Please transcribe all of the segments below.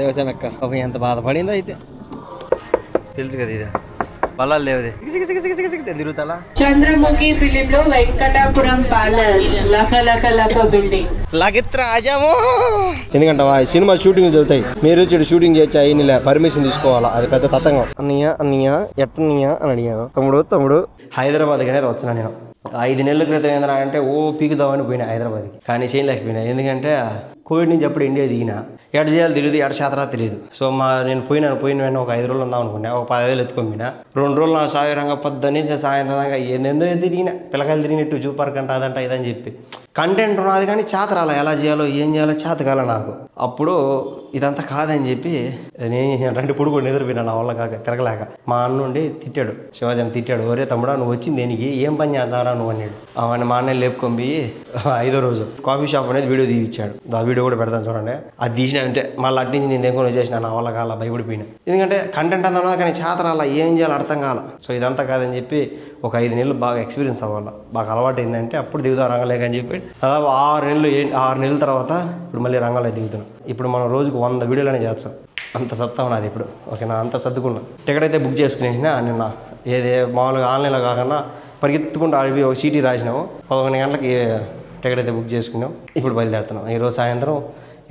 దేవసేనక్క ఎంత బాధపడిందో అయితే తెలుసు కదా ఇది బలాలు లేవు తిరుగుతా చంద్రముఖి ఫిలిం లో వెంకటాపురం ప్యాలెస్ లఖ బిల్డింగ్ లాగెత్రాజాము. ఎందుకంటే సినిమా షూటింగ్ జరుగుతాయి, మీరు వచ్చి షూటింగ్ చేయొచ్చు, అయిన పర్మిషన్ తీసుకోవాలా, అది పెద్ద తతంగం. అన్నయ్య ఎట్టన్నయ్య అని అడిగాను. తమ్ముడు హైదరాబాద్ అనేది వచ్చినా నేను 5 నెలల క్రితం ఏంటంటే అంటే పీకుదామని పోయినా హైదరాబాద్కి, కానీ చేయలేకపోయినా. ఎందుకంటే కోవిడ్ నుంచి అప్పుడు ఇండియా దిగినా, ఎట చేయాలి తెలియదు, ఎట చేతరా తెలియదు. సో నేను పోయిన ఒక 5 రోజులు ఉందాం అనుకున్నా, ఒక 10,000 ఎత్తుకొని 2 రోజులు నా సాయంత్రంగా పొద్దున్నీ సాయంత్రం దాకా ఏందో తిరిగినా, పిల్లకాయలు తిరిగినట్టు జూ పార్క్ అంట అదంట ఇదని చెప్పి కంటెంట్ ఉన్నది, కానీ చేతరాల ఎలా చేయాలో ఏం చేయాలో చేతకాల నాకు. అప్పుడు ఇదంతా కాదని చెప్పి నేను చేసినట్టు ఇప్పుడు కూడా నిద్రపోయినా, నా వల్ల కాక తిరగలేక. మా అన్నుండి తిట్టాడు, శివాజీని తిట్టాడు, ఒరే తమ్ముడా నువ్వు వచ్చింది దేనికి, ఏం పని చేద్దారా నువ్వు అన్నాడు. అవన్నీ మా అన్నయ్య లేపుకొని 5వ రోజు కాఫీ షాప్ అనేది వీడియో తీపిచ్చాడు. ఆ వీడియో కూడా పెడతాను చూడండి. అది తీసిన అంటే మళ్ళీ అట్టించి నేను దేనికొని వచ్చేసిన, నా వల్ల కాల భయపడిపోయినా. ఎందుకంటే కంటెంట్ అంతా ఉన్నది, కానీ చేతరాల ఏం చేయాలో అర్థం కాల. సో ఇదంతా కాదని చెప్పి ఒక 5 నెలలు బాగా ఎక్స్పీరియన్స్ అవ్వాలి, బాగా అలవాటు ఏంటంటే అప్పుడు దిగుతాం రంగంలోకి అని చెప్పి దాదాపు 6 నెలల తర్వాత ఇప్పుడు మళ్ళీ రంగంలో దిగుతున్నాం. ఇప్పుడు మనం రోజుకు 100 వీడియోలనే చేస్తాం, అంత సత్తా ఉన్నది ఇప్పుడు. ఓకేనా, అంత సర్దుకున్నా. టికెట్ అయితే బుక్ చేసుకునేసిన నిన్న, ఏదే మామూలుగా ఆన్లైన్లో కాకుండా పరిగెత్తుకుంటూ ఆడిపోయి ఒక సీటీ రాసినాము. 11 గంటలకి టికెట్ అయితే బుక్ చేసుకున్నాం. ఇప్పుడు బయలుదేరుతున్నాం. ఈరోజు సాయంత్రం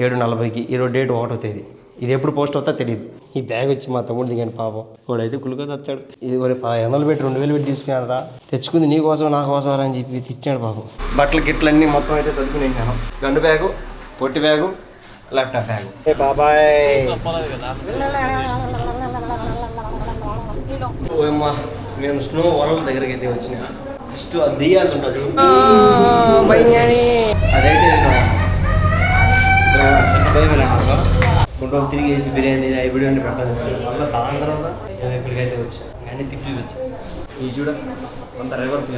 7:40కి. ఈరోజు డేట్ 1వ తేదీ. ఇది ఎప్పుడు పోస్ట్ అవుతా తెలియదు. ఈ బ్యాగ్ వచ్చి మా తమ్ముడు దిగాను పాపం, వాడైతే కులుకొని వచ్చాడు. ఇది మరి 500 పెట్టి 2,000 పెట్టి తీసుకున్నాడు రా, తెచ్చుకుంది నీ కోసం నా కోసం అని చెప్పి తెచ్చాడు పాపం. బట్టలు గిట్లన్నీ మొత్తం అయితే చదువుకునేసాను. గన్ను బ్యాగు, పొట్టి బ్యాగు, ల్యాప్టాప్ బ్యాగు. బాబాయ్ ఓమ్మా, నేను స్నో వరల్డ్ దగ్గరికి అయితే వచ్చిన. ఫస్ట్ అది దిగాలి ఉంటుంది చూడు, అదైతే కొన్ని రోజులు తిరిగి వేసి బిర్యానీ వీడియో అంటే పెడతాను. మళ్ళీ దాని తర్వాత నేను ఇక్కడికైతే వచ్చాను, అన్నీ తిప్పి చూపించాను. ఈ చూడ అంత రివర్స్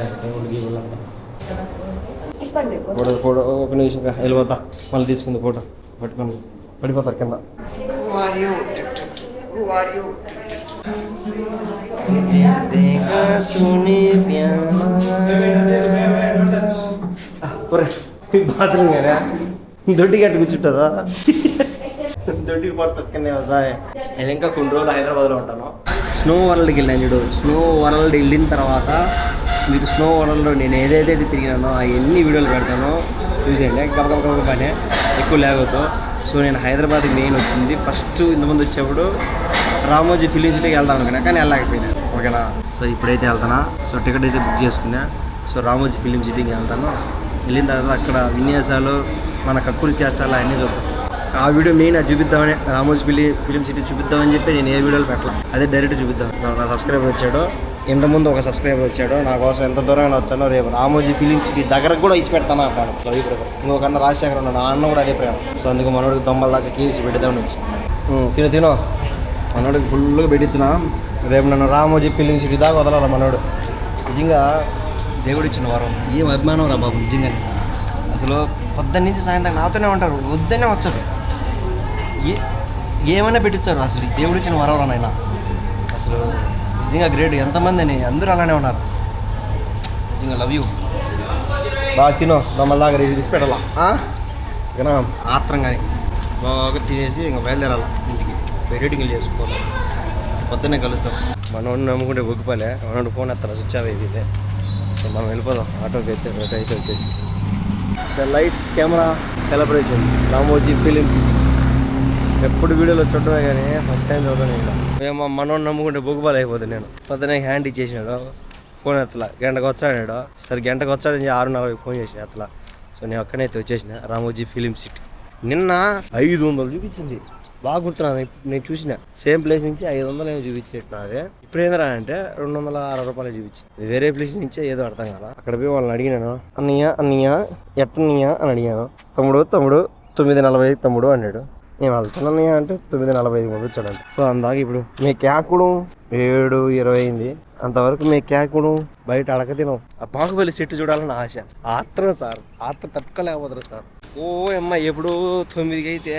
ఫోటో ఒక నిమిషం వెళ్ళిపోతా, మళ్ళీ తీసుకుంది ఫోటో పట్టుకొని పడిపోతారు కింద. బాత్రూమ్ కదా, దొడ్డి గట్టి కూర్చుంటారా, దొడ్డికి పడుతుంది వ్యవసాయ. నేను ఇంకా కొన్ని రోజులు హైదరాబాద్లో ఉంటాను. స్నో వరల్డ్కి వెళ్ళాను చూడు. స్నో వరల్డ్ వెళ్ళిన తర్వాత మీకు స్నో వరల్డ్లో నేను ఏదైతే తిరిగినానో ఆ ఎన్ని వీడియోలు పెడతానో చూసేయండి. గబగబ పని ఎక్కువ లేకపోతే. సో నేను హైదరాబాద్కి మెయిన్ వచ్చింది ఫస్ట్. ఇంతకుముందు వచ్చేప్పుడు రామోజీ ఫిలిం సిటీకి వెళ్దాం అనుకున్నా, కానీ వెళ్ళలేకపోయినా. ఓకేనా, సో ఇప్పుడైతే వెళ్తానా. సో టికెట్ అయితే బుక్ చేసుకున్నా. సో రామోజీ ఫిలిం సిటీకి వెళ్తాను. వెళ్ళిన తర్వాత అక్కడ విన్యాసాలు, మన కక్కులు చేష్టాలు అన్నీ చూద్దాం. ఆ వీడియో మెయిన్ అది చూపిద్దామని, రామోజీ ఫిలిం సిటీ చూపిద్దామని చెప్పి నేను ఏ వీడియోలు పెట్టాల, అదే డైరెక్ట్ చూపిద్దాం. నా సబ్స్క్రైబర్ వచ్చాడు, ఇంతకుముందు ఒక సబ్స్క్రైబర్ వచ్చాడు, నా కోసం ఎంత దూరంగా వచ్చానో రేపు రామోజీ ఫిలిం సిటీ దగ్గరకు కూడా ఇచ్చి పెడతాను అంటాను. ఇంకొక అన్న రాజశేఖర్ ఉన్నాడు, ఆ అన్న కూడా అదే ప్రేమ. సో అందుకు మనోడికి 90 దాకా కేసు పెడదామని వచ్చి తినో మనోడికి ఫుల్గా పెట్టించిన. రేపు నన్ను రామోజీ ఫిలిం సిటీ దాకా వదలాలి మనోడు. నిజంగా దేవుడు ఇచ్చిన వరం, ఏం అభిమానం రా బాబు నిజంగానే. అసలు పొద్దున్న నుంచి సాయంత్రం నాతోనే ఉంటారు, వద్దనే వచ్చారు, ఏమైనా పెట్టించారు. అసలు దేవుడు ఇచ్చిన వరం నాయన, అసలు నిజంగా గ్రేట్. ఎంతమంది అని అందరూ అలానే ఉన్నారు. నిజంగా లవ్ యూ. బాగా తినో, మమ్మల్లాగా విసిపెట్టాలా ఓకేనా. ఆత్రం కానీ బాగా తినేసి ఇంకా బయలుదేరాలి ఇంటికి. రేటింగ్లు చేసుకోవాలి, పొద్దున్నే కలుద్దాం. మనోడిని నమ్ముకుంటే ఒగ్గిపోలే, మనోడు ఫోన్ ఎత్తాను స్విచ్ ఆఫ్ అయితే. సో మనం వెళ్ళిపోదాం ఆటోకి అయితే. అయితే వచ్చేసి the lights camera celebration Ramoji film city. ఎప్పుడు వీడియోలో చూడటమే కానీ ఫస్ట్ టైం చూడటం. ఇంకా మేము మనోడిని నమ్ముకుంటే బొగ్గుబాలు అయిపోతుంది. నేను పొద్దునే హ్యాండ్ ఇచ్చేసినాడు, ఫోన్ ఎత్తలా. గంటకు వచ్చాడు, సరే గంటకు వచ్చాడని 6:40 ఫోన్ చేసిన ఎత్తలా. సో నేను ఒక్కనైతే వచ్చేసిన రామోజీ ఫిలిం సిటీ. నిన్న 500 చూపించింది, బాగా గుర్తున్నాను. నేను చూసిన సేమ్ ప్లేస్ నుంచి 500 ఏమో చూపించినట్టు. అదే ఇప్పుడు ఏంద్రా అంటే 260 రూపాయలు చూపించింది. వేరే ప్లేస్ నుంచే ఏదో అర్థం కాల. అక్కడ పోయి వాళ్ళని అడిగినాను, అన్నయ్య ఎట్టన్నయ్య అని అడిగాను. తమ్ముడు 9:40 తమ్ముడు అన్నాడు. నేను వెళ్తానన్నయ్య అంటే 9:45 పంపించాడంట. సో అందాక ఇప్పుడు మీ క్యాకుడు 7:20 అయింది. అంతవరకు మీ క్యాకుడు బయట అడక తినం. ఆ బాహుబలి సెట్ చూడాలని ఆశ, ఆత్రం సార్, ఆత్రం తట్టుకోలేకపోతారు సార్. ఓ అమ్మ ఎప్పుడు 9కి అయితే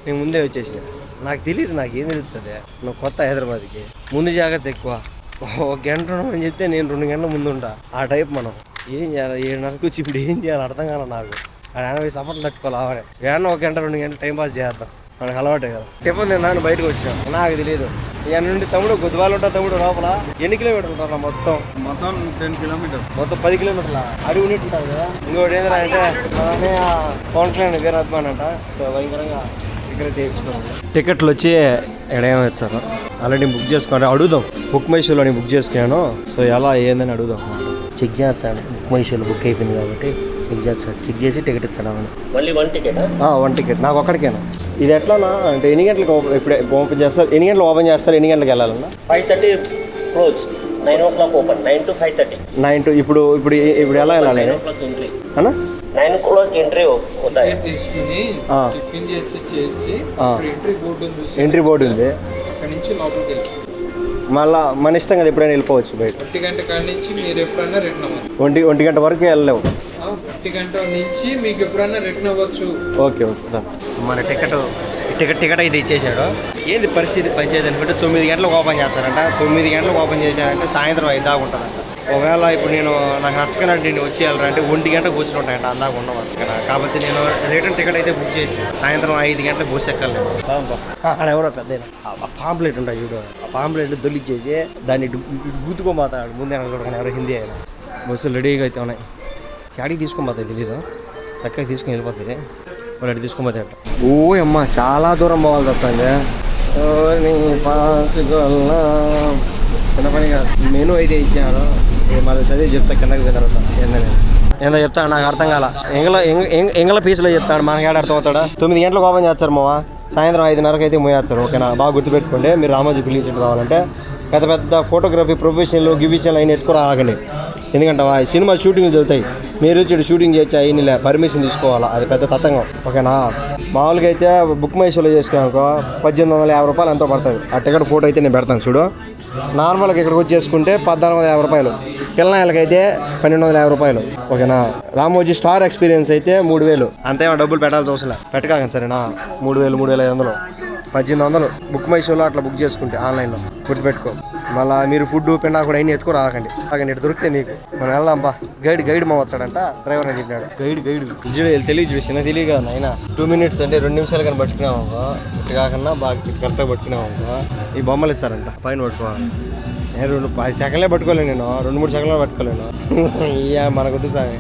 నేను ముందే వచ్చేసిన. నాకు తెలియదు, నాకేం తెలుస్తుంది. నువ్వు కొత్త హైదరాబాద్కి, ముందు జాగ్రత్త ఎక్కువ. ఒక గంట అని చెప్తే నేను 2 గంటల ముందు ఉంటా. ఆ టైప్ మనం ఏం చేయాలి, 7:30 వచ్చి ఇప్పుడు ఏం చేయాలి అర్థం కాల నాకు. ఆయన సపోర్ట్లు తట్టుకోవాలి. వేణ 1 గంట 2 గంటలు టైం పాస్ చేద్దాం. మనకు అలవాటే కదా. టిఫిన్ తిన్నాను బయటకు వచ్చినా, నాకు తెలియదు. ఇక నుండి తమ్ముడు గుద్దుబాలు ఉంటా తమ్ముడు లోపల ఎన్ని కిలోమీటర్లు ఉంటారా మొత్తం 10 kilometers. మొత్తం 10 కిలోమీటర్ల అడుగు ఉన్నట్టుంటారు కదా. ఇంకోటి ఏంటంటే మనమే పవన్ కళ్యాణ్ గారు అభిమానంట. సో భయంకరంగా టికెట్ చేయించుకున్నాం. టికెట్లు వచ్చి ఎడేమో ఇచ్చారు, ఆల్రెడీ బుక్ చేసుకోవాలి. అడుగుదాం, బుక్ మై షోలో బుక్ చేసుకున్నాను. సో ఎలా ఏందని అడుగుదాం. చెక్ చేస్తాడు, బుక్ మై షోలో బుక్ అయిపోయింది కాబట్టి చెక్ చేస్తాడు. చెక్ చేసి టికెట్ ఇచ్చాడు. మళ్ళీ 1 టికెట్ నాకు ఒక్కడికేనా? ఇది ఎట్లానా అంటే ఎన్ని గంటలకు ఇప్పుడు ఓపెన్ చేస్తారు, ఎన్ని గంటలు ఓపెన్ చేస్తారు, ఎన్ని గంటలకు వెళ్ళాలన్నా? 5:30 close, 9 o'clock open, 9 to 5:30. 9 to ఇప్పుడు ఇప్పుడు ఇప్పుడు ఎలా వెళ్ళాలి 9 o'clock ఎంట్రీ, అన్నా? 9 o'clock ఎంట్రీ అవుతాయి. తీసుకుని టిఫిన్ చేసి ఎంట్రీ బోర్డు ఉంది, ఎంట్రీ బోర్డు ఉంది, అక్కడ నుంచి లోపలికి వెళ్ళి మళ్ళీ మన ఇష్టం కదా ఎప్పుడైనా వెళ్ళిపోవచ్చు బయట. 1 గంట కాడ నుంచి మీరు ఎప్పుడైనా రిటర్న్ అవ్వచ్చు. 1 గంట వరకు వెళ్ళలేవు. 1 గంట నుంచి మీకు ఎప్పుడైనా రిటర్న్ అవ్వచ్చు. Okay okay. మన టికెట్ అయితే ఇచ్చేసాడు. ఏంది పరిస్థితి పంచాయతీ అనుకుంటే 9 గంటలకు ఓపెన్ చేస్తారంట. 9 గంటలకు ఓపెన్ చేశారంటే సాయంత్రం 5 దాకా ఉంటుందంట. ఒకవేళ ఇప్పుడు నాకు నచ్చకనంటే నేను వచ్చి వెళ్ళాలంటే 1 గంట కూర్చుని ఉంటాయంట, అందాక ఉండవాలి ఇక్కడ. కాబట్టి నేను రిటర్న్ టికెట్ అయితే బుక్ చేసి సాయంత్రం 5 గంటలకు బస్సు ఎక్కాలి. అక్కడ ఎవరో పెద్ద పాంప్లెట్ ఉంటాయి చూడు, ఆ పాంప్లెట్ దొల్లిచ్చేసి దాన్ని గుద్దుకోమాతాడు ముందే చూడగానే. ఎవరో హిందీ అయినా బస్సులు రెడీగా అయితే ఉన్నాయి. చాడికి తీసుకోపోతాయి తెలీదు, చక్కగా తీసుకుని వెళ్ళిపోతుంది. వాళ్ళు అడిగి తీసుకోపోతాయి అట్లా. ఓ అమ్మ చాలా దూరం పోవాల్సి వచ్చింది. చిన్న పని కాదు. మెనూ అయితే ఇచ్చాను, మళ్ళీ చదివి చెప్తా కిందకి తినరుతా. ఏందో చెప్తాడు నాకు అర్థం కాల. ఎంగళ పీసులో చెప్తాడు, మనకి ఏడ అర్థం అవుతాడా? 9 గంటలకు ఓపెన్ చేస్తారు మావా, సాయంత్రం 5:30కి అయితే మూయేస్తారు. ఓకేనా? బాగా గుర్తుపెట్టుకోండి. మీరు రామోజీ ఫిలిం సిటీ రావాలంటే పెద్ద పెద్ద ఫోటోగ్రఫీ ప్రొఫెషనల్ గివిషన్లు అయిన ఎత్తుకురాగండి. ఎందుకంటే సినిమా షూటింగ్లు జరుగుతాయి, మీరు వచ్చి షూటింగ్ చేయొచ్చు, అయినలే పర్మిషన్ తీసుకోవాలా, అది పెద్ద తతంగం. ఓకేనా? మామూలుగా అయితే బుక్ మై షోలో చేసుకోనుకో 1850 రూపాయలు ఎంతో పడుతుంది. ఆ టికెట్ ఫోటో అయితే నేను పెడతాను చూడు. నార్మల్గా ఇక్కడికి వచ్చి చేసుకుంటే 1450 రూపాయలు, పిల్లలకైతే 1250 రూపాయలు. ఓకేనా? రామోజీ స్టార్ ఎక్స్పీరియన్స్ అయితే 3000. అంతేమో డబ్బులు పెట్టాల్సి అవసరం లేదు, పెట్టకాగండి సరేనా? 3000, 3500, 1800 బుక్ మై షోలో అట్లా బుక్ చేసుకుంటే ఆన్లైన్లో. గుర్తుపెట్టుకో. మళ్ళీ మీరు ఫుడ్ పిండా కూడా అయినా ఎత్తుకు రాకండి, అక్కడ ఇటు దొరికితే మీకు. మనం వెళ్దాంపా. గైడ్ మా వచ్చాడంట, డ్రైవర్ అని చెప్పినాడు. గైడ్ తెలియదు చూసి నా తెలియదు కదా ఆయన. 2 minutes అంటే 2 నిమిషాలు కానీ పట్టుకున్నామనుకో, ఇటు కాకుండా బాగా కరెక్ట్గా పట్టుకున్నామనుకో ఈ బొమ్మలు ఇచ్చారంట పైన పట్టుకోవాలి. నేను 5 సెకండ్లే పట్టుకోలేను, నేను 2-3 సెకండ్లో పట్టుకోలేను. ఇయ్యా మనకొద్దు సామి.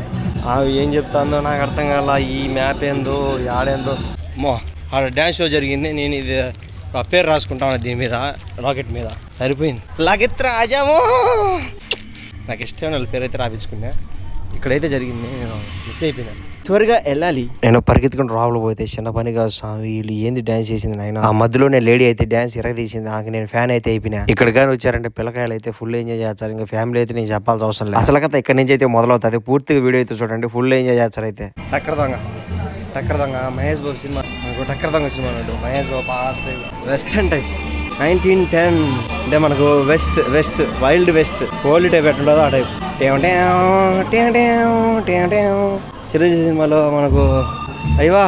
అవి ఏం చెప్తాందో నాకు అర్థం కాల. ఈ మ్యాప్ ఏందో ఆడేందో. మో ఆడ డ్యాన్స్ షో జరిగింది, నేను ఇది ఆ పేరు రాసుకుంటాను దీని మీద, రాకెట్ మీద. సరిపోయింది. లాగెత్ర ఆజామో. నాకు ఇష్టమైన వాళ్ళ పేరు అయితే రాపించుకున్నా. ఇక్కడైతే జరిగింది, నేను మిస్ అయిపోయినా. త్వరగా వెళ్ళాలి. నేను పరిగెత్తుకుంటూ రావులు పోతే చిన్న పని కాదు స్వామి, వీళ్ళు ఏంది డ్యాన్స్ చేసింది నాయన. ఆ మధ్యలోనే లేడీ అయితే డ్యాన్స్ తీసింది, నాకు నేను ఫ్యాన్ అయితే అయిపోయినా. ఇక్కడ కానీ వచ్చారంటే పిల్లకాయలు అయితే ఫుల్ ఎంజాయ్ చేస్తారు. ఇంకా ఫ్యామిలీ అయితే నేను చెప్పాల్సిన అవసరం లేదు. అసలు కథ ఇక్కడ నుంచి అయితే మొదలవుతుంది. పూర్తిగా వీడియో అయితే చూడండి, ఫుల్ ఎంజాయ్ చేస్తారు. అయితే టక్కర దొంగ మహేష్ బాబు సినిమా, మనకు టక్కర దొంగ సినిమా అన్నాడు మహేష్ బాబు. పాత వెస్టర్న్ టైప్ 1910 అంటే మనకు west wild west old type ఎట్టుంటుందో ఆ టైప్. చిరంజీవి సినిమాలో మనకు అయ్యవా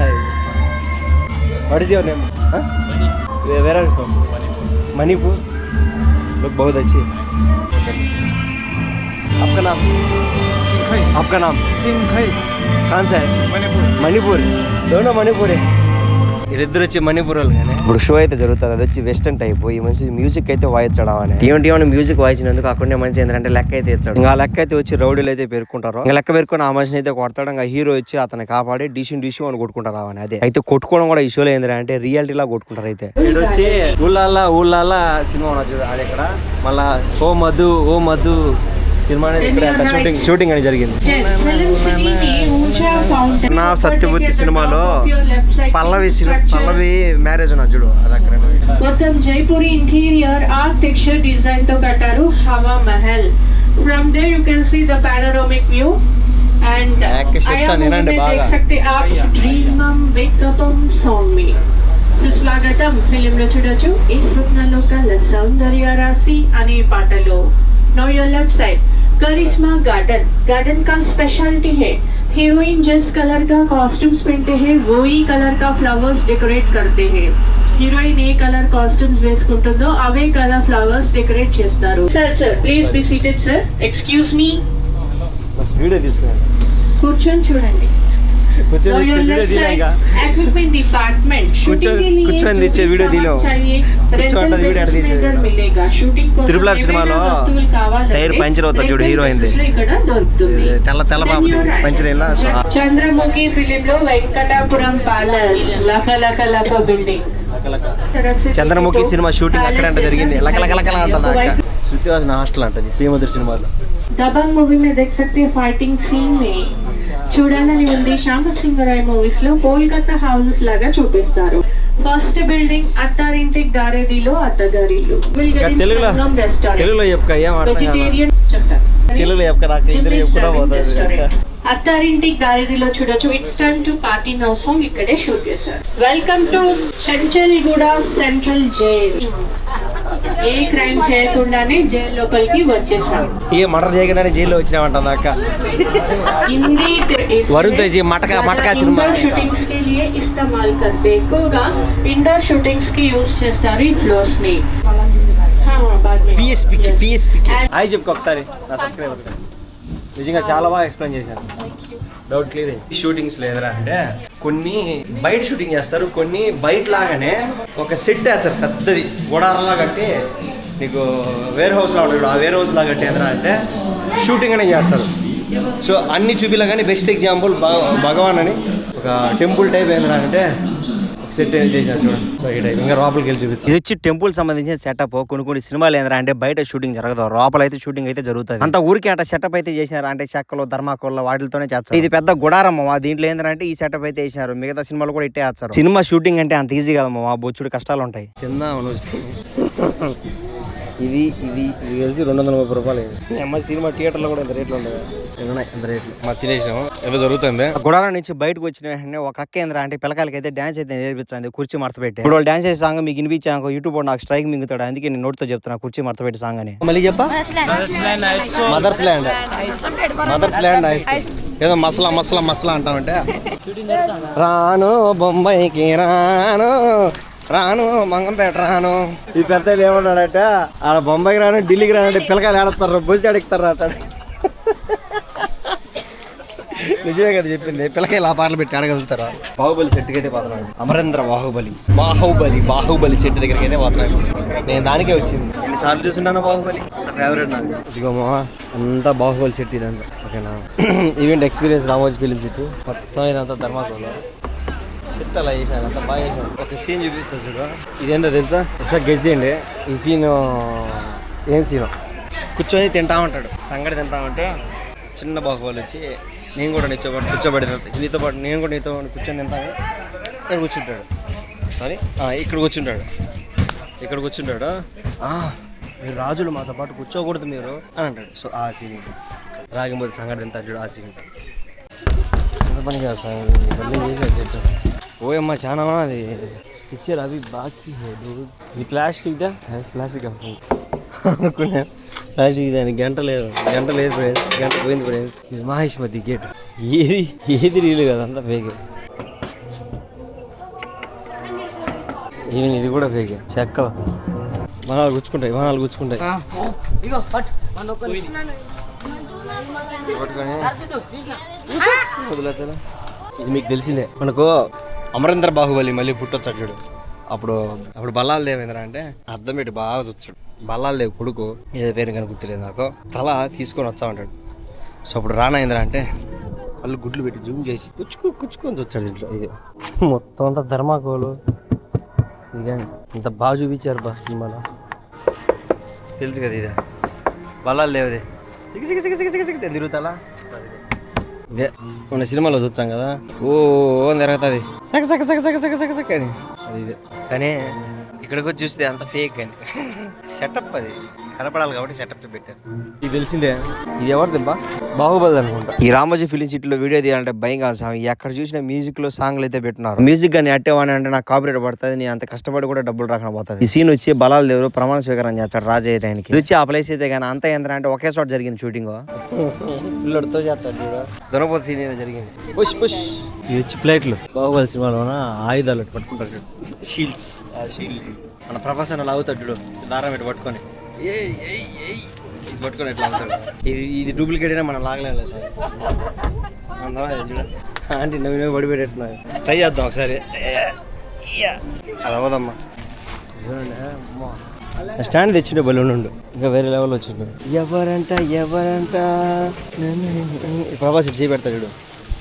hi what is your name? Where are you from? Manipur. Look बहुत अच्छी. आपका नाम? चिंखई. आपका नाम? चिंखई. कहाँ से है? मणिपुर. दोनों मणिपुर है. వీళ్ళిద్దరు వచ్చి మణిపూర్ వాళ్ళు. కానీ ఇప్పుడు షో అయితే జరుగుతుంది, అది వచ్చి వెస్టర్న్ టైప్. ఈ మనిషి మ్యూజిక్ అయితే వాయించడం అని టీవన్ మ్యూజిక్ వాయించినందుకు అక్కడే మంచి ఏంటంటే లెక్క అయితే ఇచ్చాడు. ఇంకా లెక్క అయితే వచ్చి రౌడీలు అయితే పేర్కొంటారు. ఇంకా లెక్క పేర్కొని ఆ మనిషిని అయితే కొడతాడు. ఇంకా హీరో వచ్చి అతను కాపాడి డిష్ అని కొట్టుకుంటారు. అని అదే అయితే కొట్టుకోవడం కూడా ఈ షోలో ఏంటంటే రియాలిటీలా కొట్టుకుంటారు. అయితే వీడు వచ్చి ఊళ్ళ సినిమా ఉండొచ్చు. అది ఇక్కడ మళ్ళా ఓ మధు సినిమా అనేది ఇక్కడ షూటింగ్ అని జరిగింది. నా సత్యవతి సినిమాలో పల్లవి మ్యారేజ్ ఉన్న చూడు, అది అక్కడ. మొత్తం జైపూరి ఇంటీరియర్ ఆర్కిటెక్చర్ డిజైన్ తో కట్టారు Hawa Mahal. From there you can see the panoramic view and देख सकते आप ड्रीमम वेकअपम సాంగ్ మీ. సుస్వాగతం ఫిలింలో చూడొచ్చు ఈ స్వప్నలో కల సౌందర్య రాశి అనే పాటలో. Now your left side Karishma garden का स्पेशलिटी है, हीरोइन जिस कलर का कॉस्ट्यूम्स पहनते हैं वो ही कलर का फ्लावर्स डेकोरेट करते हैं. హీరోయిన్ ఏ కలర్ కాస్ట్యూమ్స్ వేసుకుంటుందో అవే కలర్ ఫ్లవర్స్ డెకరేట్ చేస్తారు. Sir please be seated sir. Excuse me. Video తీసుకున్నాను. కూర్చొని చూడండి. Now your left side, equipment department. Shooting के लिए కూర్చొని जो తెచ్చే भी వీడియో सामान తీలో चाहिए, కూర్చోండి rental వీడియో basis తీసేది మీద मिलेगा. Shooting కోసం త్రిపుల్ ఆర్ ఏమైనా సినిమాలో వస్తువులు కావాలంటే టైర్ పంచర్ అవుతుంది చూడు, rental హీరో అయింది. basis లో ఇక్కడ దొరుకుతుంది. తెల్ల Then Babu you're right. Puncture అయినా చంద్రముఖి ఫిలిం లో వెంకటాపురం ప్యాలెస్ లక బిల్డింగ్. చంద్రముఖి సినిమా షూటింగ్ అక్కడే అంట జరిగింది. లకలకలకల అంటుంది అక్క. శృతివాసన హాస్టల్ అంటది శ్రీమధుర సినిమాలో. దబంగ్ మూవీ में देख सकते हैं फाइटिंग सीन में చూడాలని ఉంది. శ్యామసింగరాయ్ మూవీస్ లో కోల్కతా హౌసెస్ లాగా చూపిస్తారు. ఫస్ట్ బిల్డింగ్ అత్తారింటికి దారేదిలో అత్తగారిల్లు. తెలుగులో చెప్పుక ఏం అర్థం కాదు. వెజిటేరియన్ చెప్తాను. తెలుగులో చెప్పుక నాకు ఇందులో చెప్పుకుంటా పోతుంది. అత్తారింటికి దారిదిలో చూడొచ్చు. It's time to party now song ఇక్కడే షూట్ చేశారు. Welcome to Chanchalguda central jail. A crime చేయకుండానే జైలు లోపలికి వచ్చేసాం. ఏ మర్డర్ చేయకుండానే జైల్లో వచ్చినామంట అక్క. హిందీ వరుణ్ తేజ్ మటకా సినిమా షూటింగ్స్ కి లియే ఇస్తమాల్ करते ఎక్కువగా ఇండోర్ షూటింగ్స్ కి యూస్ చేస్తారు ఈ ఫ్లోర్స్ ని. పిఎస్పి హాయ్ చెప్పుకో ఒకసారి నా సబ్స్క్రైబర్. నిజంగా చాలా బాగా ఎక్స్ప్లెయిన్ చేశాను. డౌట్ క్లియర్ అయ్యి. షూటింగ్స్ లేదరా అంటే కొన్ని బయట షూటింగ్ చేస్తారు, కొన్ని బయట లాగానే ఒక సెట్ వేస్తారు పెద్దది గోడారలా కట్టి నీకు వేర్ హౌస్ లా ఉంటుంది. ఆ వేర్ హౌస్ లా కట్టి ఏంద్రా అంటే షూటింగ్ అనేది చేస్తారు. సో అన్ని చూపిలా కానీ బెస్ట్ ఎగ్జాంపుల్ భగవాన్ అని ఒక టెంపుల్ టైప్ ఏంద్రా అంటే సెట్ చేసినారు చూడండి. సో ఈ టైప్ ఇంకా లోపలికి వెళ్ళి చూపిస్తుంది. ఇది వచ్చి టెంపుల్ సంబంధించిన సెటప్. కొన్ని సినిమాలు ఏంద్రా అంటే బయట షూటింగ్ జరగదు, లోపల అయితే షూటింగ్ అయితే జరుగుతుంది. అంత ఊరికి అంటే సెటప్ అయితే చేసినారు అంటే చెక్కలు ధర్మాకోల్లో వాటితోనే చేస్తారు. ఇది పెద్ద గుడారమ్మ. దీంట్లో ఏంటంటే ఈ సెటప్ అయితే వేసినారు. మిగతా సినిమాలు కూడా ఇట్టే వేస్తారు. సినిమా షూటింగ్ అంటే అంత ఈజీ కదమ్మా, బొచ్చుడు కష్టాలు ఉంటాయి. తిందామని వస్తే ఇది కలిసి 230 రూపాయలు. అమ్మ సినిమా థియేటర్లో కూడా ఇంత రేట్లు ఉండదు. ఎంత రేట్లు మా తినేసాము. ఏదో జరుగుతుంది. గుడారం నుంచి బయటకు వచ్చిన వెంటనే ఒక అక్క ఏంద్రా అంటే పిల్లకాయలకి అయితే డాన్స్ అయితే నేర్పించింది. కుర్చీ మడత పెట్టి. ఇప్పుడు వాళ్ళు డాన్స్ చేసే సాంగ్ మీకు వినిపించాను. యూట్యూబ్ నాకు స్ట్రైక్ మింగుతాడు. అందుకే నేను నోట్తో చెప్తున్నా కుర్చీ మడత పెట్టి సాంగ్ అని. మళ్ళీ చెప్పా మదర్స్ ల్యాండ్ ఏదో మసలా అంటామంటే రాను బొంబాయికి రాను మంగంపేట రాను. ఈ పెద్ద ఏమన్నాడంటే ఆడ బొంబాయికి రాను ఢిల్లీకి రానంటే పిల్లకాయలు ఆడతారు, బొసి అడుగుతారు అంటాడు. నిజమే కదా చెప్పింది. పిల్లకాయలు ఆ పాటలు పెట్టి ఆడగలుగుతారు. బాహుబలి సెట్కి అయితే పోతున్నాడు. అమరేంద్ర బాహుబలి సెట్ దగ్గరికి అయితే పోతున్నాడు. నేను దానికే వచ్చింది. ఎన్నిసార్లు చూస్తున్నాను బాహుబలి, అంత ఫేవరెట్ నాకు. ఇదిగోమా అంతా బాహుబలి సెట్ ఇదంతా. ఓకేనా event experience Ramoji film city మొత్తం ఇదంతా ధర్మాకోలో సెట్ అలా చేశాను. అంత బాగా చేశాను. ఒక సీన్ చూపించాను చూడు. ఇదేందో తెలుసా? ఒకసారి గెస్ చేయండి. ఈ సీన్ ఏం సీను? కూర్చొని తింటా ఉంటాడు, సంగడి తింటా ఉంటే చిన్న బాహుబలి వచ్చి నేను కూడా కూర్చోబెడతాను నీతో పాటు, నేను కూడా నీతో కూర్చొని తింటాను. ఇక్కడ కూర్చుంటాడు. ఇక్కడ కూర్చుంటాడు. మీరు రాజులు మాతో పాటు కూర్చోకూడదు మీరు అని అంటాడు. సో ఆ సీన్ రాగిపోతే సంగడి తింటాడు చూడు. ఆ సీన్ ఎంత పని చేస్తాను ఓయమ్మ చాలా అది పిక్చర్ అవి బాకీ ఈ ప్లాస్టిక్ అనుకున్నా. ప్లాస్టిక్ దానికి గంట లేదు ఫ్రెండ్స్, గంట పోయింది ఫ్రెండ్స్. ఇది మహేష్మతి గేట్. ఏది రీలు కదా, అంతా ఫేక్. ఈవెన్ ఇది కూడా ఫేక్. చెక్క వనాలు గుచ్చుకుంటాయి. వదిలేచ్చా. ఇది మీకు తెలిసిందే. మనకు అమరేంద్ర బాహుబలి మళ్ళీ పుట్టొచ్చాడు చూడు. అప్పుడు బల్లాల దేవ్ ఏంద్రా అంటే అర్థం పెట్టి బాగా వచ్చాడు. బల్లాల దేవ్ కొడుకు ఏదో పేరు కానీ గుర్తులేదు నాకు. తల తీసుకొని వచ్చా ఉంటాడు. సో అప్పుడు రానా ఏంద్రా అంటే వాళ్ళు గుడ్లు పెట్టి జూమ్ చేసి కుచ్చుకొని వచ్చాడు దీంట్లో. ఇది మొత్తం అంతా ధర్మాకోలు. ఇది కానీ ఇంత బాగా చూపించారు బా సినిమాలో. తెలుసు కదా ఇదే బల్లాల దేవదే. తిరుగుతాలా ఇదే మన సినిమాలో చూస్తాం కదా. ఓ తిరుగుతుంది అని అది ఇదే. కానీ ఇక్కడికి వచ్చి చూస్తే అంత ఫేక్ అని సెటప్. అది కనపడాలి కాబట్టి సెటప్ పెట్టారు. ఇది తెలిసిందే. ఇది ఎవరు దిబ్బా? బాహుబలి అనుకుంటా. ఈ రామోజీ ఫిలిం సిటీలో వీడియో తీయాలంటే భయం కాదు స్వామి. ఎక్కడ చూసిన మ్యూజిక్ లో సాంగ్లు అయితే పెట్టినారు. మ్యూజిక్ కానీ అట్టేవాని అంటే నాకు కాపీరైట్ పడుతుంది. నేను అంత కష్టపడి కూడా డబ్బులు రాకుండా పోతుంది. ఈ సీన్ వచ్చి బలాల దేవుడు ప్రమాణ స్వీకారం చేస్తాడు రాజయ్యకి. ఇది వచ్చి ఆ ప్లేస్ అయితే కానీ అంత ఏంద్రా అంటే ఒకే చోట జరిగింది షూటింగ్. పిల్లడితో చేస్తాడు దొనపోతు సీన్ జరిగింది. పుష్ ఇది వచ్చి ప్లేట్లు. బాహుబలి సినిమాలోన ఆయుధాలు పట్టుకుంటారు. షీల్డ్స్. ఆ షీల్డ్ మన ప్రొఫెషనల్ అవుతాడు చూడు, దారం పెట్టి పట్టుకొని పట్టుకొని ఎట్లా అవుతాడు. ఇది డూప్లికేట్ అయినా మనం లాగలేదు సార్. అందరం చూడ ఆంటీ నవ్వు పడిపెట్టేట్టున్నాయి. ట్రై చేద్దాం ఒకసారి. అది అవ్వదమ్మా. చూడండి అమ్మా, స్టాండ్ తెచ్చిండే బలి ఉండు, ఇంకా వేరే లెవెల్ వచ్చిండు. ఎవరంట ప్రభాస్ ఇటు చేపెడతాడు చూడు,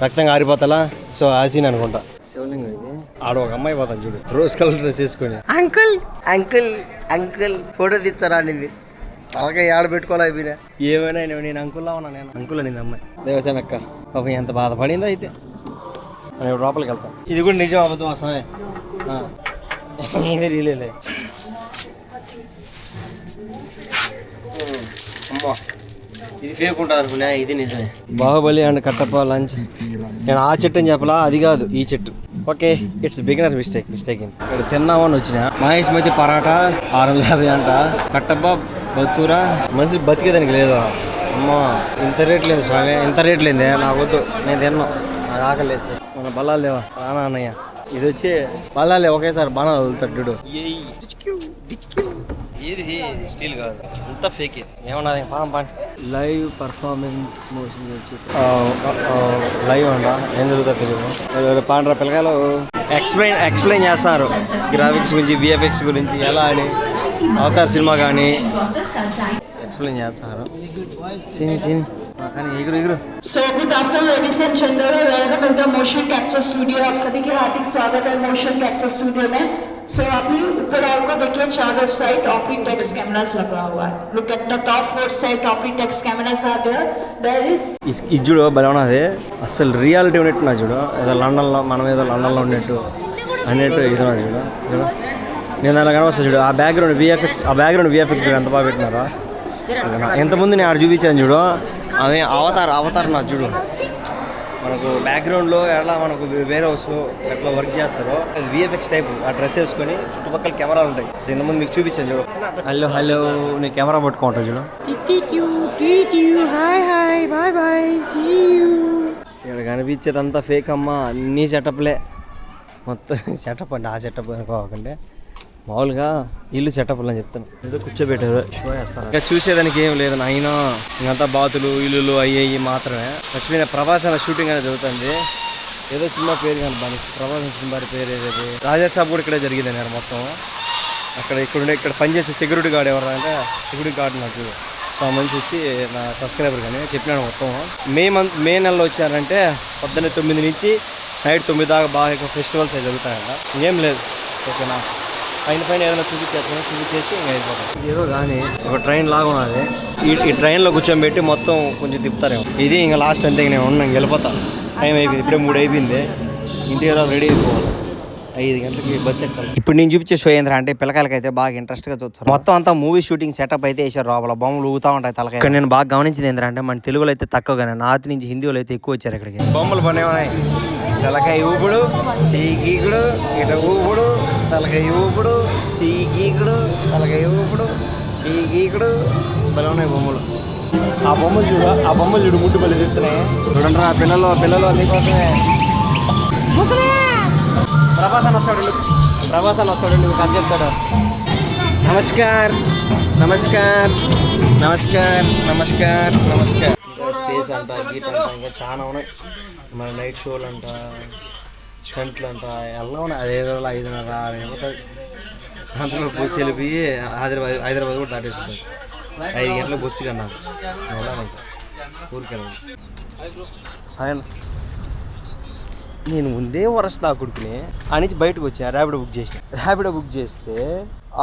రక్తంగా ఆరిపోతాలా. సో ఆ సీన్ అనుకుంటా. శివలింగం ఇది. ఆడ ఒక అమ్మాయి పోతాను చూడు, రోజ్ కలర్ డ్రెస్ వేసుకొని. అంకుల్ అంకుల్ అంకుల్ ఫోటో తెచ్చారా అనేది అలాగే ఆడ పెట్టుకోవాలి. అయిపోయినా ఏమైనా నేను అంకుల్లా ఉన్నా. నేను అంకుల్ అనేది అమ్మాయి. దేవసేన అక్క పాపం ఎంత బాధపడిందో. అయితే నేను లోపలికి వెళ్తాను. ఇది కూడా నిజం అబద్ధం అసమే. ఇది రీలే. అమ్మా ఇది ఫేక్ ఉంటుంది అనుకున్నా, ఇది నిజమే. Baahubali and Kattappa lunch. నేను ఆ చెట్టు అని చెప్పలా, అది కాదు ఈ చెట్టు. Okay, it's beginner mistake. ఇక్కడ తిన్నామని వచ్చిన మహేష్ మధ్య పరాటా 650 అంట. కట్టప్ప బత్తూరా మనిషి బతికేదానికి లేదు. అమ్మా ఇంత రేట్ లేదు స్వామి, ఇంత రేట్ లేదే నాకు వద్దు. నేను తిన్నాను, నాకు ఆకలేదు. మన బలాలు లేవా రానా అన్నయ్య. ఇది వచ్చి బలాలే ఒకేసారి బాగా వదులుతాడు. ఏది స్టీల్ కాదు, అంతా ఫేక్. ఏమన్నది లైవ్ పర్ఫార్మెన్స్ మోషన్ లైవ్ అంట. ఏం జరుగుతుంది తెలియదు. పాండ్రా పిల్లకాయలు ఎక్స్ప్లెయిన్ చేస్తారు గ్రాఫిక్స్ గురించి, విఎఫ్ఎక్స్ గురించి ఎలా అని. అవతార్ సినిమా కానీ ఎక్స్ప్లెయిన్ చేస్తారు. So good afternoon ladies and gentlemen, welcome to the motion capture studio. आप सभी के हार्दिक स्वागत है मोशन कैप्चर स्टूडियो में. So अभी ऊपर आपको देखिए चारों साइड ऑप्टिक टेक्स्ट कैमरास लगा हुआ है. Look at the top 4 side optic text cameras are there. There is ఇది చూడు భలే ఉన్నది. అసలు రియాలిటీ ఉన్నట్టు నా చూడు. ఏదో లండన్లో మనం ఏదో లండన్లో ఉన్నట్టు అన్నట్టు ఇది ఉన్నది చూడు. నేను అలా కనవస్తా చూడు. ఆ బ్యాక్గ్రౌండ్ విఎఫ్ఎక్స్ చూడు ఎంత బాగా పెట్టినారో. ఎంతమంది నేను ఆడ చూపించాను చూడు. అదే అవతార్ నా చూడు. మనకు బ్యాక్గ్రౌండ్లో ఎలా మనకు వేరే హౌస్లో ఎట్లా వర్క్ చేస్తారో అది విఎఫ్ఎక్స్ టైప్. ఆ డ్రెస్ వేసుకొని చుట్టుపక్కల కెమెరాలు ఉంటాయి. ఇంతమంది మీకు చూపించాను చూడు. హలో నీ కెమెరా పట్టుకుంటావు చూడు. హాయ్ బాయ్ ఇక్కడ కనిపించేదంతా ఫేక్ అమ్మా. అన్నీ సెటప్లే మొత్తం. సెటప్ అంటే ఆ సెటప్ అనుకోకండి, మామూలుగా ఇల్లు సెటప్ అని చెప్తాను. ఏదో కూర్చోబెట్టారు, షో చేస్తాను. ఇంకా చూసేదానికి ఏం లేదు నాయన. ఇంకంతా బాతులు ఇల్లులు అయ్యి మాత్రమే. లక్ష్మీ ప్రభాస్ అనే షూటింగ్ అనేది జరుగుతుంది. ఏదో సినిమా పేరు కానీ ప్రభాస్ సినిమా పేరు ఏది రాజాసాబ్ కూడా ఇక్కడే జరిగింది నేను మొత్తం. ఇక్కడ పనిచేసే సెక్యూరిటీ గార్డ్ ఎవరు అంటే సెక్యూరిటీ గార్డ్ నాకు. సో ఆ మనిషి వచ్చి నా సబ్స్క్రైబర్ కానీ చెప్పినాడు మొత్తం. మే నెలలో వచ్చారంటే పొద్దున్న 9 నుంచి నైట్ 9 దాకా బాగా ఫెస్టివల్స్ అవి జరుగుతాయంట. ఏం లేదు ఓకేనా. పైన ఏదైనా చూపించేసి ఇంకా అయిపోతాం. ఏదో కానీ ఒక ట్రైన్ లాగా ఉన్నది. ఈ ట్రైన్లో కూర్చోబెట్టి మొత్తం కొంచెం తిప్పుతారేమో. ఇది ఇంకా లాస్ట్ అంతే. నేను ఉన్నాను వెళ్ళిపోతా. టైం అయిపోయింది, ఇప్పుడే 3 అయిపోయింది. ఇంటికి రెడీ అయిపోవాలి. 5 గంటలకి బస్ ఎక్కాలి. ఇప్పుడు నేను చూపించే షో ఏంద్రా అంటే పిల్లకాయలకి అయితే బాగా ఇంట్రెస్ట్గా చూస్తారు. మొత్తం అంతా మూవీ షూటింగ్ సెటప్ అయితే వేసారు. లోపల బొమ్మలు ఊగుతా ఉంటాయి తలకాయ. ఇక్కడ నేను బాగా గమనించింది ఏంటంటే మన తెలుగులో అయితే తక్కువగానే నార్త్ నుంచి హిందీలో అయితే ఎక్కువ వచ్చారు ఇక్కడికి. బొమ్మలు పనే ఉన్నాయి. తలకాయ ఊపుడు, చెయ్యి గీకుడు, ఇట ఊపుడు, తలకాయ ఊపుడు, చెయ్యి గీకుడు, తలకాయ ఊపుడు, చెయ్యి గీకుడు. భలే ఉన్నాయి బొమ్మలు. ఆ బొమ్మలు చూడు ముట్టు బలి చెప్తున్నాయి. చూడండి నా పిల్లలు అందుకోసమే. ప్రభాస్ అని వచ్చాడు నువ్వు కథ చెప్తాడు. నమస్కార్. స్పేస్ అంట, గీట్ అంట, ఇంకా చాలా ఉన్నాయి. మన నైట్ షోలు అంట, స్టంట్లు అంట, ఎలా ఉన్నాయి. అదే 5:30 అయిపోతుంది. అందులో బస్సు వెళ్ళిపోయి హైదరాబాద్ కూడా దాటేసుకుంటాం. 5 గంటలకు బస్సు కన్నా వెళ్ళాలంట ఊరికెళ్ళాలి. నేను ముందే వరస్ట్ నా కొడుకుని ఆ నుంచి బయటకు వచ్చా. ర్యాపిడో బుక్ చేస్తే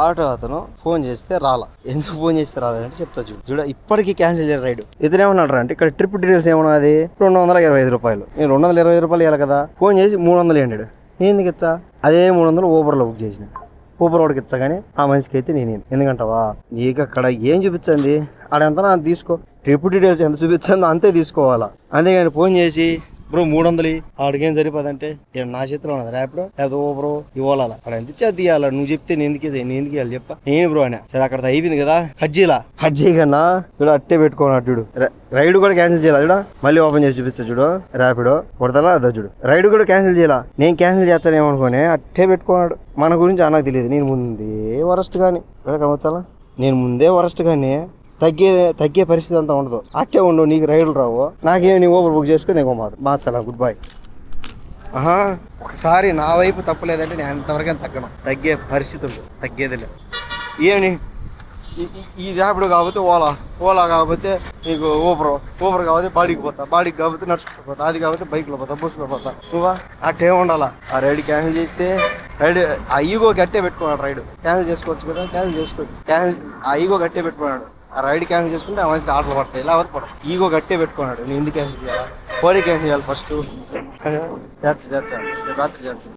ఆటో అతను ఫోన్ చేస్తే రాలా. ఎందుకు ఫోన్ చేస్తే రాలేదంటే చెప్తా చూడ. ఇప్పటికీ క్యాన్సిల్ చేయరు రైడ్. ఇతనేమన్నాడు అంటే ఇక్కడ ట్రిప్ డీటెయిల్స్ ఏమన్నది 225 రూపాయలు. నేను 225 రూపాయలు ఇవ్వాలి కదా. ఫోన్ చేసి 300 అన్నాడు. నేను ఎందుకు ఇచ్చా? అదే 300 ఊబర్లో బుక్ చేసిన. ఊబర్ వాడికి ఇచ్చా కానీ ఆ మనిషికి అయితే నేనేం. ఎందుకంటావా నీకు అక్కడ ఏం చూపించండి ఆడెంత నాకు తీసుకో. ట్రిప్ డీటెయిల్స్ ఎంత చూపించందో అంతే తీసుకోవాలా. అంతేగాని ఫోన్ చేసి బ్రో 300 ఆడికేం సరిపోదంటే నా చేతిలో ఉన్నది. ర్యాపిడో లేకపోతే ఊబరో ఇవ్వాలా. అక్కడ ఎంత ఇచ్చా తీయాలా. నువ్వు చెప్తే నేను ఎందుకు ఇవ్వాలి చెప్పా. నేను బ్రో అనే సరే అక్కడ అయిపోయింది కదా. కట్ చేయకన్నా చూడు అట్టే పెట్టుకోవాలి. చూడు రైడ్ కూడా క్యాన్సిల్ చేయాలి. చూడ మళ్ళీ ఓపెన్ చేసి చూపిస్తా చూడు. ర్యాపిడో కొడతా అదో చూడు. రైడ్ కూడా క్యాన్సిల్ చేయాలా. నేను క్యాన్సిల్ చేస్తానేమనుకోని అట్టే పెట్టుకున్నాడు. మన గురించి నాకు తెలియదు. నేను ముందే వరస్ట్ కానీ కమర్చాలా. నేను ముందే వరస్ట్ కానీ తగ్గే పరిస్థితి అంతా ఉండదు. అట్టే ఉండు, నీకు రైడ్లు రావు, నాకేం నీ ఊబర్ బుక్ చేసుకుని నేను బాగా గుడ్ బాయ్. ఒకసారి నా వైపు తప్పలేదంటే నేను అంతవరకు తగ్గను. తగ్గే పరిస్థితి ఉండదు, తగ్గేదిలే. ఏమి ఈ ర్యాపిడో కాకపోతే ఓలా కాకపోతే నీకు ఊబర్ కాకపోతే బాడీకి కాకపోతే నడుచుకుంటూ పోతా, అది కాకపోతే బైక్లో పోతా, బస్సులో పోతా. నువ్వా అట్టే ఉండాలా. ఆ రైడ్ క్యాన్సిల్ చేస్తే ఆ ఈగో గట్టే పెట్టుకున్నాడు. రైడ్ క్యాన్సిల్ చేసుకోవచ్చు కదా, ఆ ఈగో గట్టే పెట్టుకున్నాడు. ఆ రైడ్ క్యాన్సిల్ చేసుకుంటే ఆ మనిషికి ఆటలు పడతాయి, ఇలా అవర్ పడవు. ఈగో గట్టే పెట్టుకున్నాడు. నేను ఎందుకు క్యాన్సిల్ చేయాలా, బాడీ క్యాన్సిల్ చేయాలి ఫస్ట్. చేస్తా రాత్రి చేస్తా.